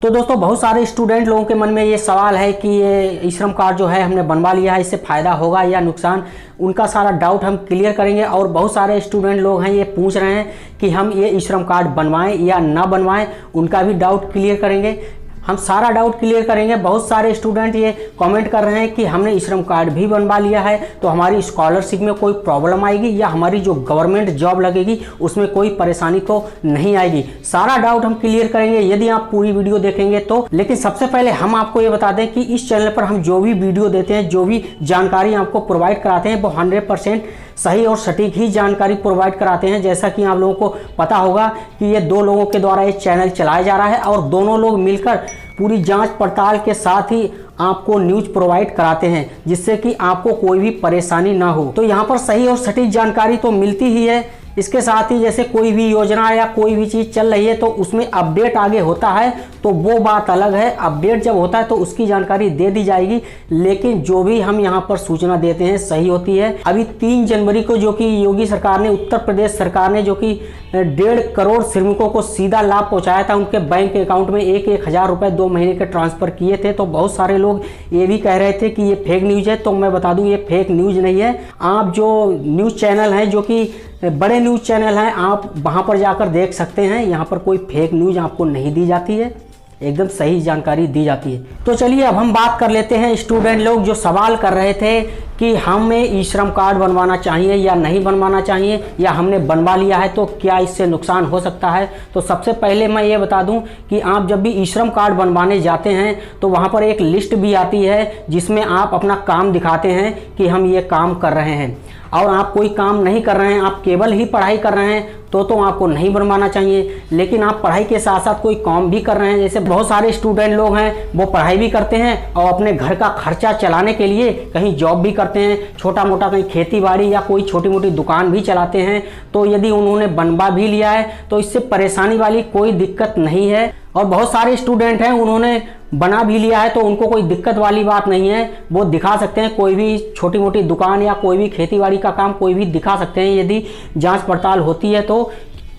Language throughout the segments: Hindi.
तो दोस्तों बहुत सारे स्टूडेंट लोगों के मन में ये सवाल है कि ये ई श्रम कार्ड जो है हमने बनवा लिया है, इससे फ़ायदा होगा या नुकसान। उनका सारा डाउट हम क्लियर करेंगे। और बहुत सारे स्टूडेंट लोग हैं ये पूछ रहे हैं कि हम ये ई श्रम कार्ड बनवाएं या ना बनवाएं, उनका भी डाउट क्लियर करेंगे। हम सारा डाउट क्लियर करेंगे। बहुत सारे स्टूडेंट ये कमेंट कर रहे हैं कि हमने ई श्रम कार्ड भी बनवा लिया है तो हमारी स्कॉलरशिप में कोई प्रॉब्लम आएगी या हमारी जो गवर्नमेंट जॉब लगेगी उसमें कोई परेशानी तो नहीं आएगी। सारा डाउट हम क्लियर करेंगे यदि आप पूरी वीडियो देखेंगे तो। लेकिन सबसे पहले हम आपको ये बता दें कि इस चैनल पर हम जो भी वीडियो देते हैं, जो भी जानकारी आपको प्रोवाइड कराते हैं, वो 100% सही और सटीक ही जानकारी प्रोवाइड कराते हैं। जैसा कि आप लोगों को पता होगा कि ये 2 लोगों के द्वारा ये चैनल चलाया जा रहा है और दोनों लोग मिलकर पूरी जांच पड़ताल के साथ ही आपको न्यूज़ प्रोवाइड कराते हैं, जिससे कि आपको कोई भी परेशानी ना हो। तो यहाँ पर सही और सटीक जानकारी तो मिलती ही है। इसके साथ ही जैसे कोई भी योजना या कोई भी चीज़ चल रही है तो उसमें अपडेट आगे होता है तो वो बात अलग है। अपडेट जब होता है तो उसकी जानकारी दे दी जाएगी, लेकिन जो भी हम यहाँ पर सूचना देते हैं सही होती है। अभी 3 जनवरी को जो कि योगी सरकार ने, उत्तर प्रदेश सरकार ने जो कि 1.5 करोड़ श्रमिकों को सीधा लाभ पहुँचाया था, उनके बैंक अकाउंट में 1,000 रुपये 2 महीने के ट्रांसफ़र किए थे। तो बहुत सारे लोग ये भी कह रहे थे कि ये फेक न्यूज़ है। तो मैं बता दूँ ये फेक न्यूज़ नहीं है। आप जो न्यूज़ चैनल हैं, जो कि बड़े न्यूज़ चैनल हैं, आप वहाँ पर जाकर देख सकते हैं। यहाँ पर कोई फेक न्यूज़ आपको नहीं दी जाती है, एकदम सही जानकारी दी जाती है। तो चलिए अब हम बात कर लेते हैं। स्टूडेंट लोग जो सवाल कर रहे थे कि हमें ई श्रम कार्ड बनवाना चाहिए या नहीं बनवाना चाहिए, या हमने बनवा लिया है तो क्या इससे नुकसान हो सकता है। तो सबसे पहले मैं ये बता दूं कि आप जब भी ई श्रम कार्ड बनवाने जाते हैं तो वहाँ पर एक लिस्ट भी आती है जिसमें आप अपना काम दिखाते हैं कि हम ये काम कर रहे हैं। और आप कोई काम नहीं कर रहे हैं, आप केवल ही पढ़ाई कर रहे हैं तो आपको नहीं बनवाना चाहिए। लेकिन आप पढ़ाई के साथ साथ कोई काम भी कर रहे हैं, जैसे बहुत सारे स्टूडेंट लोग हैं वो पढ़ाई भी करते हैं और अपने घर का खर्चा चलाने के लिए कहीं जॉब भी करते हैं, छोटा मोटा कहीं खेती बाड़ी या कोई छोटी मोटी दुकान भी चलाते हैं। तो यदि उन्होंने बनवा भी लिया है तो इससे परेशानी वाली कोई दिक्कत नहीं है। और बहुत सारे स्टूडेंट हैं उन्होंने बना भी लिया है तो उनको कोई दिक्कत वाली बात नहीं है। वो दिखा सकते हैं कोई भी छोटी मोटी दुकान या कोई भी खेतीबाड़ी का काम कोई भी दिखा सकते हैं यदि जांच पड़ताल होती है तो।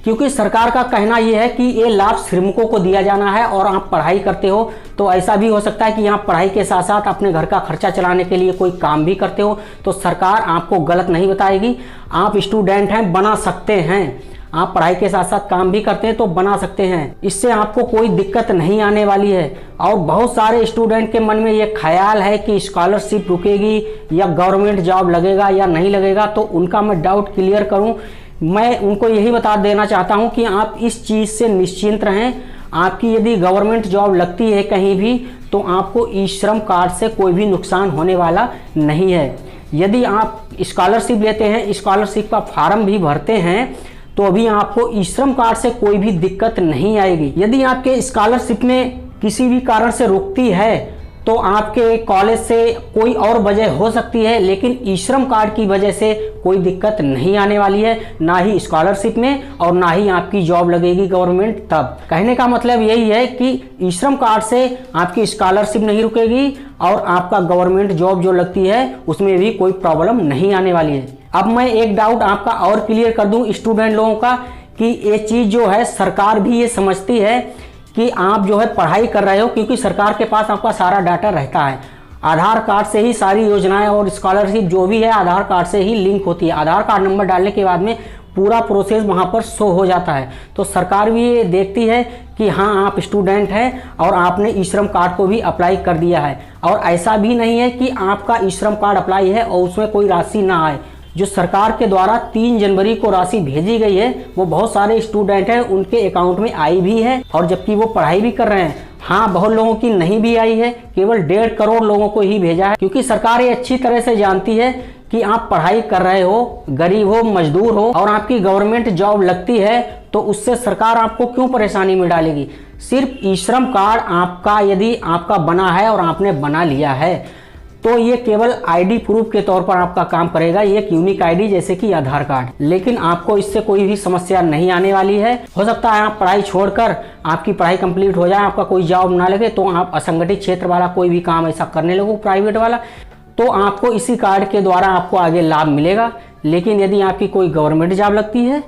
क्योंकि सरकार का कहना यह है कि ये लाभ श्रमिकों को दिया जाना है और आप पढ़ाई करते हो तो ऐसा भी हो सकता है कि आप पढ़ाई के साथ साथ अपने घर का खर्चा चलाने के लिए कोई काम भी करते हो, तो सरकार आपको गलत नहीं बताएगी। आप स्टूडेंट हैं, बना सकते हैं। आप पढ़ाई के साथ साथ काम भी करते हैं तो बना सकते हैं, इससे आपको कोई दिक्कत नहीं आने वाली है। और बहुत सारे स्टूडेंट के मन में ये ख्याल है कि स्कॉलरशिप रुकेगी या गवर्नमेंट जॉब लगेगा या नहीं लगेगा, तो उनका मैं डाउट क्लियर करूं। मैं उनको यही बता देना चाहता हूं कि आप इस चीज़ से निश्चिंत रहें। आपकी यदि गवर्नमेंट जॉब लगती है कहीं भी तो आपको ई श्रम कार्ड से कोई भी नुकसान होने वाला नहीं है। यदि आप स्कॉलरशिप लेते हैं, स्कॉलरशिप का फॉर्म भी भरते हैं तो अभी आपको ई श्रम कार्ड से कोई भी दिक्कत नहीं आएगी। यदि आपके स्कॉलरशिप में किसी भी कारण से रुकती है तो आपके कॉलेज से कोई और वजह हो सकती है, लेकिन ई श्रम कार्ड की वजह से कोई दिक्कत नहीं आने वाली है, ना ही स्कॉलरशिप में और ना ही आपकी जॉब लगेगी गवर्नमेंट तब। कहने का मतलब यही है कि ई श्रम कार्ड से आपकी स्कॉलरशिप नहीं रुकेगी और आपका गवर्नमेंट जॉब जो लगती है उसमें भी कोई प्रॉब्लम नहीं आने वाली है। अब मैं एक डाउट आपका और क्लियर कर दूं स्टूडेंट लोगों का कि ये चीज़ जो है सरकार भी ये समझती है कि आप जो है पढ़ाई कर रहे हो, क्योंकि सरकार के पास आपका सारा डाटा रहता है। आधार कार्ड से ही सारी योजनाएं और स्कॉलरशिप जो भी है आधार कार्ड से ही लिंक होती है। आधार कार्ड नंबर डालने के बाद में पूरा प्रोसेस वहाँ पर शो हो जाता है। तो सरकार भी ये देखती है कि हाँ आप स्टूडेंट हैं और आपने ई श्रम कार्ड को भी अप्लाई कर दिया है। और ऐसा भी नहीं है कि आपका ई श्रम कार्ड अप्लाई है और उसमें कोई राशि ना आए। जो सरकार के द्वारा 3 जनवरी को राशि भेजी गई है वो बहुत सारे स्टूडेंट हैं उनके अकाउंट में आई भी है, और जबकि वो पढ़ाई भी कर रहे हैं। हाँ, बहुत लोगों की नहीं भी आई है, केवल 1.5 करोड़ लोगों को ही भेजा है। क्योंकि सरकार ये अच्छी तरह से जानती है कि आप पढ़ाई कर रहे हो, गरीब हो, मजदूर हो और आपकी गवर्नमेंट जॉब लगती है तो उससे सरकार आपको क्यों परेशानी में डालेगी। सिर्फ ई श्रम कार्ड आपका यदि आपका बना है और आपने बना लिया है तो ये केवल आईडी प्रूफ के तौर पर आपका काम करेगा, ये एक यूनिक आईडी जैसे कि आधार कार्ड। लेकिन आपको इससे कोई भी समस्या नहीं आने वाली है। हो सकता है आप पढ़ाई छोड़कर आपकी पढ़ाई कंप्लीट हो जाए, आपका कोई जॉब ना लगे तो आप असंगठित क्षेत्र वाला कोई भी काम ऐसा करने लगो प्राइवेट वाला, तो आपको इसी कार्ड के द्वारा आपको आगे लाभ मिलेगा। लेकिन यदि आपकी कोई गवर्नमेंट जॉब लगती है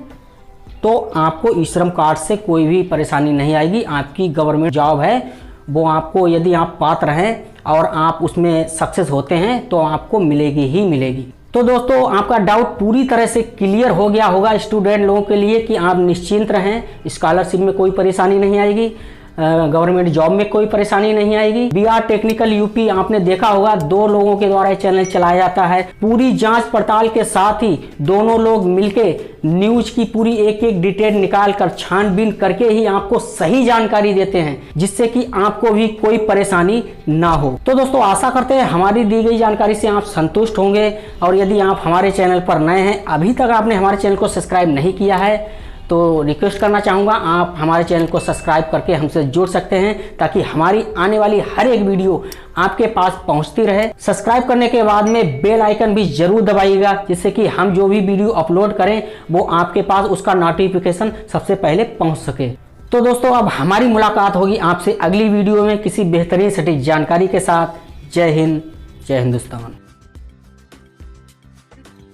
तो आपको ई श्रम कार्ड से कोई भी परेशानी नहीं आएगी। आपकी गवर्नमेंट जॉब है वो आपको, यदि आप पात्र हैं और आप उसमें सक्सेस होते हैं तो आपको मिलेगी ही मिलेगी। तो दोस्तों आपका डाउट पूरी तरह से क्लियर हो गया होगा स्टूडेंट लोगों के लिए कि आप निश्चिंत रहें, स्कॉलरशिप में कोई परेशानी नहीं आएगी, गवर्नमेंट जॉब में कोई परेशानी नहीं आएगी। बिहार टेक्निकल यूपी आपने देखा होगा 2 लोगों के द्वारा चैनल चलाया जाता है। पूरी जांच पड़ताल के साथ ही दोनों लोग मिलके न्यूज की पूरी एक एक डिटेल निकाल कर छानबीन करके ही आपको सही जानकारी देते हैं, जिससे कि आपको भी कोई परेशानी ना हो। तो दोस्तों आशा करते हैं हमारी दी गई जानकारी से आप संतुष्ट होंगे। और यदि आप हमारे चैनल पर नए हैं, अभी तक आपने हमारे चैनल को सब्सक्राइब नहीं किया है, तो रिक्वेस्ट करना चाहूँगा आप हमारे चैनल को सब्सक्राइब करके हमसे जुड़ सकते हैं, ताकि हमारी आने वाली हर एक वीडियो आपके पास पहुंचती रहे। सब्सक्राइब करने के बाद में बेल आइकन भी जरूर दबाइएगा, जिससे कि हम जो भी वीडियो अपलोड करें वो आपके पास उसका नोटिफिकेशन सबसे पहले पहुंच सके। तो दोस्तों अब हमारी मुलाकात होगी आपसे अगली वीडियो में किसी बेहतरीन सटीक जानकारी के साथ। जय हिंद, जय हिंदुस्तान।